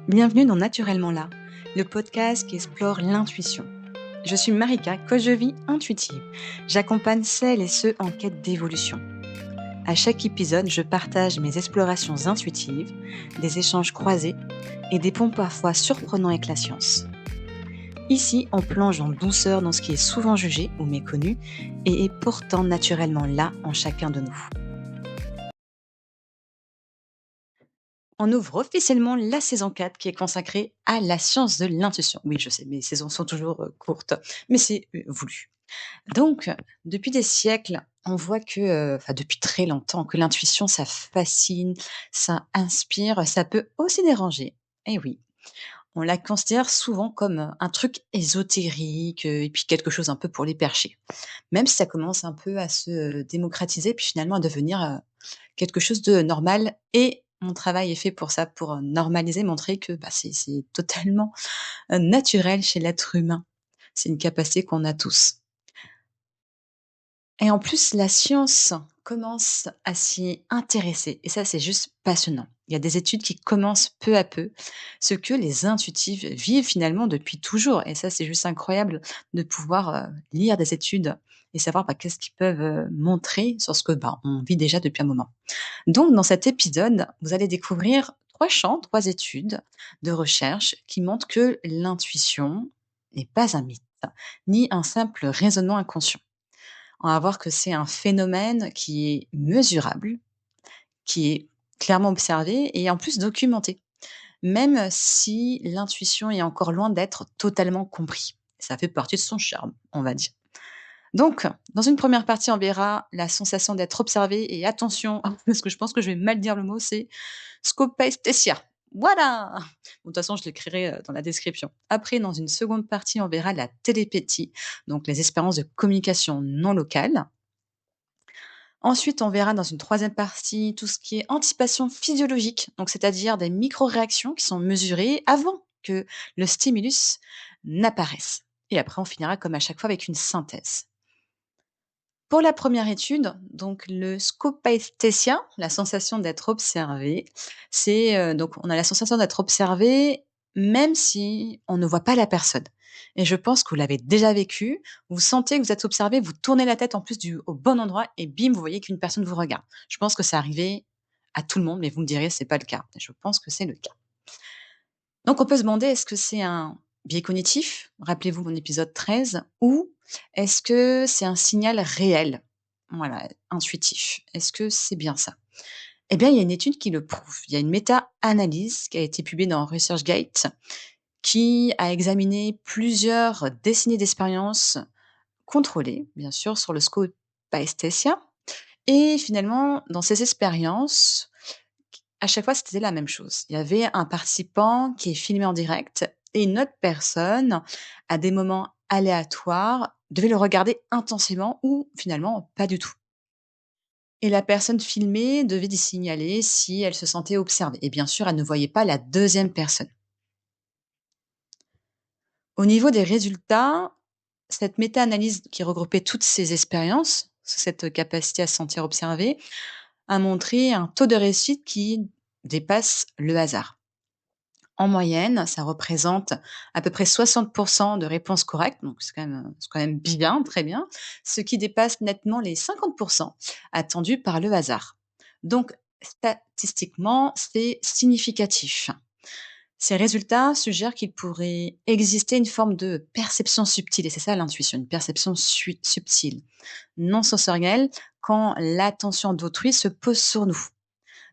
Bienvenue dans Naturellement là, le podcast qui explore l'intuition. Je suis Marika, coach de vie intuitive. J'accompagne celles et ceux en quête d'évolution. À chaque épisode, je partage mes explorations intuitives, des échanges croisés et des ponts parfois surprenants avec la science. Ici, on plonge en douceur dans ce qui est souvent jugé ou méconnu et est pourtant naturellement là en chacun de nous. On ouvre officiellement la saison 4 qui est consacrée à la science de l'intuition. Oui, je sais, mes saisons sont toujours courtes, mais c'est voulu. Donc, depuis des siècles, on voit que, enfin depuis très longtemps, que l'intuition, ça fascine, ça inspire, ça peut aussi déranger. Et oui, on la considère souvent comme un truc ésotérique et puis quelque chose un peu pour les perchés. Même si ça commence un peu à se démocratiser, puis finalement à devenir quelque chose de normal. Et mon travail est fait pour ça, pour normaliser, montrer que bah, c'est totalement naturel chez l'être humain. C'est une capacité qu'on a tous. Et en plus, la science commence à s'y intéresser et ça, c'est juste passionnant. Il y a des études qui commencent peu à peu, ce que les intuitifs vivent finalement depuis toujours et ça, c'est juste incroyable de pouvoir, lire des études et savoir, bah, qu'est-ce qu'ils peuvent, montrer sur ce que, bah, on vit déjà depuis un moment. Donc dans cet épisode, vous allez découvrir 3 champs, 3 études de recherche qui montrent que l'intuition n'est pas un mythe, ni un simple raisonnement inconscient. On va voir que c'est un phénomène qui est mesurable, qui est clairement observé et en plus documenté, même si l'intuition est encore loin d'être totalement compris. Ça fait partie de son charme, on va dire. Donc, dans une première partie, on verra la sensation d'être observé et attention, parce que je pense que je vais mal dire le mot, c'est scopaesthesia. Voilà! Bon, de toute façon, je l'écrirai dans la description. Après, dans une seconde partie, on verra la télépétie, donc les expériences de communication non locale. Ensuite, on verra dans une troisième partie tout ce qui est anticipation physiologique, donc c'est-à-dire des micro-réactions qui sont mesurées avant que le stimulus n'apparaisse. Et après, on finira comme à chaque fois avec une synthèse. Pour la première étude, donc le scopaesthesia, la sensation d'être observé, c'est donc on a la sensation d'être observé même si on ne voit pas la personne. Et je pense que vous l'avez déjà vécu. Vous sentez que vous êtes observé, vous tournez la tête en plus au bon endroit et bim, vous voyez qu'une personne vous regarde. Je pense que c'est arrivé à tout le monde, mais vous me direz c'est pas le cas. Je pense que c'est le cas. Donc on peut se demander, est-ce que c'est un biais cognitif? Rappelez-vous mon épisode 13, ou est-ce que c'est un signal réel? Voilà, intuitif. Est-ce que c'est bien ça? Eh bien, il y a une étude qui le prouve. Il y a une méta-analyse qui a été publiée dans ResearchGate qui a examiné plusieurs décennies d'expérience contrôlées, bien sûr, sur le scope Paesthesia. Et finalement, dans ces expériences, à chaque fois, c'était la même chose. Il y avait un participant qui est filmé en direct et une autre personne, à des moments aléatoires, devait le regarder intensément ou finalement pas du tout. Et la personne filmée devait y signaler si elle se sentait observée. Et bien sûr, elle ne voyait pas la deuxième personne. Au niveau des résultats, cette méta-analyse qui regroupait toutes ces expériences, cette capacité à se sentir observé, a montré un taux de réussite qui dépasse le hasard. En moyenne, ça représente à peu près 60 de réponses correctes, donc c'est quand même bien, très bien, ce qui dépasse nettement les 50 attendus par le hasard. Donc statistiquement, c'est significatif. Ces résultats suggèrent qu'il pourrait exister une forme de perception subtile, et c'est ça l'intuition, une perception subtile, non sensorielle, quand l'attention d'autrui se pose sur nous.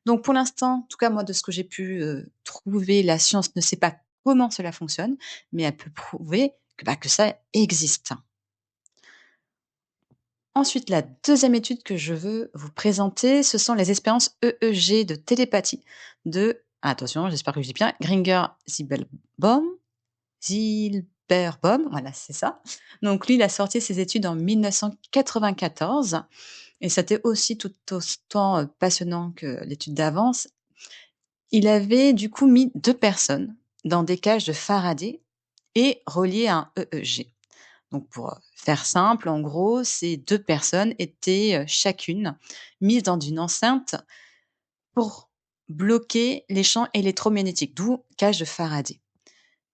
Donc pour l'instant, en tout cas moi de ce que j'ai pu, trouver, la science ne sait pas comment cela fonctionne, mais elle peut prouver que, bah, que ça existe. Ensuite, la deuxième étude que je veux vous présenter, ce sont les expériences EEG de télépathie de, attention, j'espère que je dis bien, Zilberbaum, voilà, c'est ça. Donc lui, il a sorti ses études en 1994 et c'était aussi tout autant, passionnant que l'étude d'avant. Il avait du coup mis 2 personnes dans des cages de Faraday et reliées à un EEG. Donc pour, faire simple, en gros, ces 2 personnes étaient, chacune mises dans une enceinte pour bloquaient les champs électromagnétiques, d'où cage de Faraday,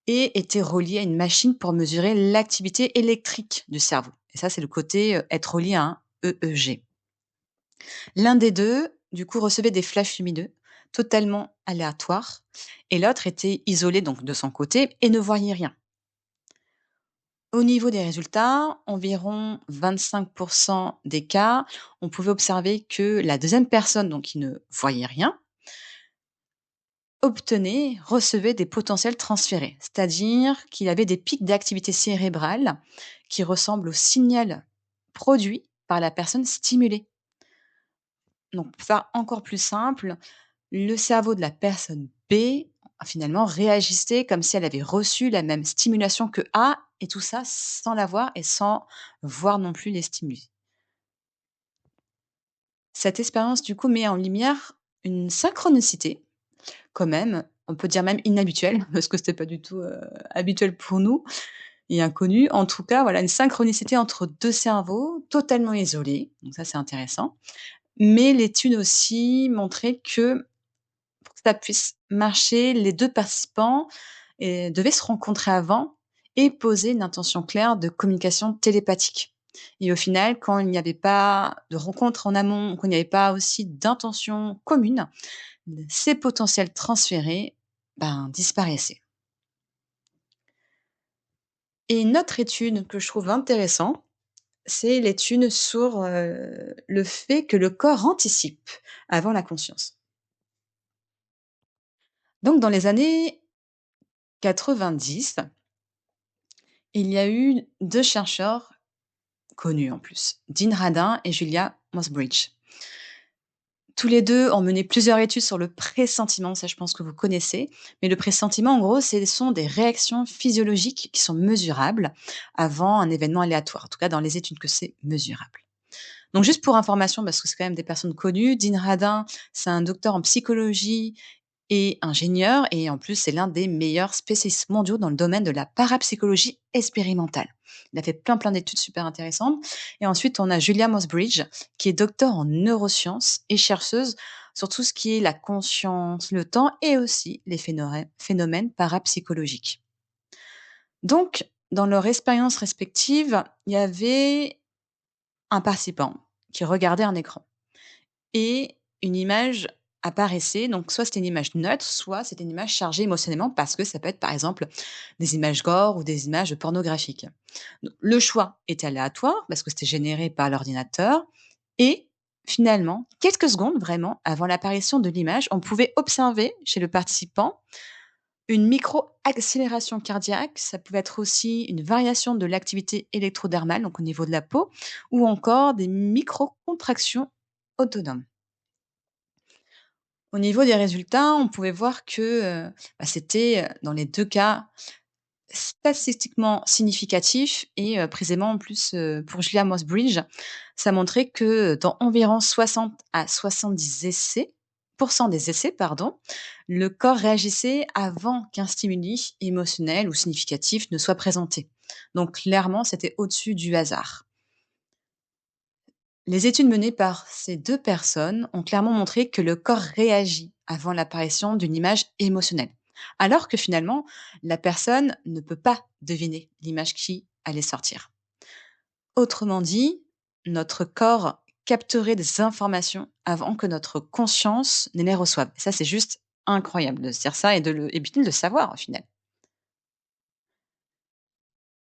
et étaient reliés à une machine pour mesurer l'activité électrique du cerveau. Et ça, c'est le côté être relié à un EEG. L'un des deux, du coup, recevait des flashs lumineux totalement aléatoires, et l'autre était isolé donc de son côté et ne voyait rien. Au niveau des résultats, environ 25 des cas, on pouvait observer que la deuxième personne, donc qui ne voyait rien, recevait des potentiels transférés. C'est-à-dire qu'il avait des pics d'activité cérébrale qui ressemblent au signal produit par la personne stimulée. Donc, pour faire encore plus simple, le cerveau de la personne B, finalement, réagissait comme si elle avait reçu la même stimulation que A, et tout ça sans la voir et sans voir non plus les stimuli. Cette expérience, du coup, met en lumière une synchronicité, quand même, on peut dire même inhabituelle, parce que c'était pas du tout habituel pour nous et inconnu. En tout cas, voilà, une synchronicité entre deux cerveaux totalement isolés. Donc ça, c'est intéressant. Mais l'étude aussi montrait que pour que ça puisse marcher, les 2 participants, devaient se rencontrer avant et poser une intention claire de communication télépathique. Et au final, quand il n'y avait pas de rencontre en amont, quand il n'y avait pas aussi d'intention commune, ces potentiels transférés, ben, disparaissaient. Et une autre étude que je trouve intéressant, c'est l'étude sur, le fait que le corps anticipe avant la conscience. Donc dans les années 90, il y a eu 2 chercheurs connus en plus, Dean Radin et Julia Mossbridge. Tous les 2 ont mené plusieurs études sur le pressentiment, ça je pense que vous connaissez. Mais le pressentiment, en gros, ce sont des réactions physiologiques qui sont mesurables avant un événement aléatoire, en tout cas dans les études que c'est mesurable. Donc juste pour information, parce que c'est quand même des personnes connues, Dean Radin, c'est un docteur en psychologie et ingénieur, et en plus, c'est l'un des meilleurs spécialistes mondiaux dans le domaine de la parapsychologie expérimentale. Il a fait plein d'études super intéressantes. Et ensuite, on a Julia Mossbridge, qui est docteur en neurosciences et chercheuse sur tout ce qui est la conscience, le temps et aussi les phénomènes parapsychologiques. Donc, dans leur expérience respective, il y avait un participant qui regardait un écran et une image apparaissait. Donc soit c'était une image neutre, soit c'était une image chargée émotionnellement parce que ça peut être, par exemple, des images gore ou des images pornographiques. Le choix était aléatoire parce que c'était généré par l'ordinateur, et finalement, quelques secondes vraiment avant l'apparition de l'image, on pouvait observer chez le participant une micro-accélération cardiaque. Ça pouvait être aussi une variation de l'activité électrodermale, donc au niveau de la peau, ou encore des micro-contractions autonomes. Au niveau des résultats, on pouvait voir que, c'était, dans les 2 cas, statistiquement significatif, et précisément en plus, pour Julia Mossbridge, ça montrait que dans environ 60 à 70 essais des essais, pardon, le corps réagissait avant qu'un stimuli émotionnel ou significatif ne soit présenté. Donc clairement, c'était au-dessus du hasard. Les études menées par ces 2 personnes ont clairement montré que le corps réagit avant l'apparition d'une image émotionnelle, alors que finalement, la personne ne peut pas deviner l'image qui allait sortir. Autrement dit, notre corps capterait des informations avant que notre conscience ne les reçoive. Ça, c'est juste incroyable de se dire ça et puis de le savoir au final.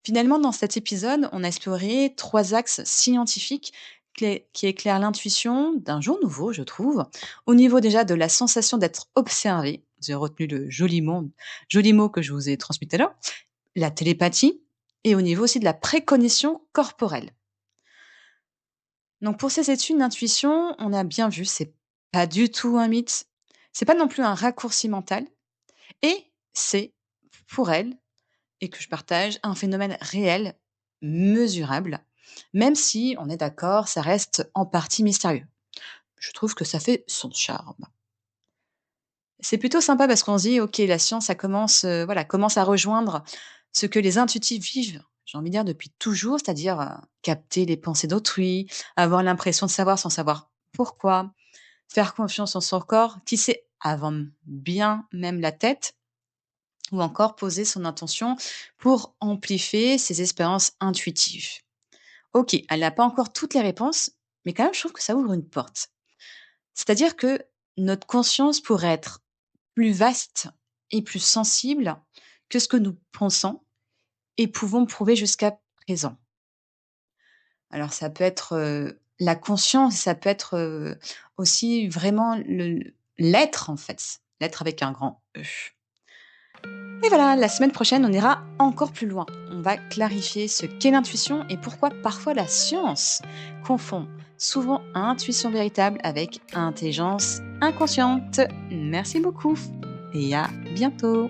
Finalement, dans cet épisode, on a exploré 3 axes scientifiques qui éclairent l'intuition d'un jour nouveau, je trouve. Au niveau déjà de la sensation d'être observé, j'ai retenu le joli mot que je vous ai transmis tout à l'heure, la télépathie, et au niveau aussi de la précognition corporelle. Donc pour ces études d'intuition, on a bien vu, c'est pas du tout un mythe, c'est pas non plus un raccourci mental, et c'est, pour elle, et que je partage, un phénomène réel, mesurable, même si on est d'accord, ça reste en partie mystérieux. Je trouve que ça fait son charme. C'est plutôt sympa parce qu'on se dit: «OK, la science, ça commence, voilà, commence à rejoindre ce que les intuitifs vivent», j'ai envie de dire depuis toujours, c'est-à-dire, capter les pensées d'autrui, avoir l'impression de savoir sans savoir pourquoi, faire confiance en son corps qui sait avant bien même la tête, ou encore poser son intention pour amplifier ses expériences intuitives. Ok, elle n'a pas encore toutes les réponses, mais quand même, je trouve que ça ouvre une porte. C'est-à-dire que notre conscience pourrait être plus vaste et plus sensible que ce que nous pensons et pouvons prouver jusqu'à présent. Alors ça peut être, la conscience, ça peut être, aussi vraiment l'être en fait, l'être avec un grand E. Et voilà, la semaine prochaine, on ira encore plus loin. On va clarifier ce qu'est l'intuition et pourquoi parfois la science confond souvent intuition véritable avec intelligence inconsciente. Merci beaucoup et à bientôt.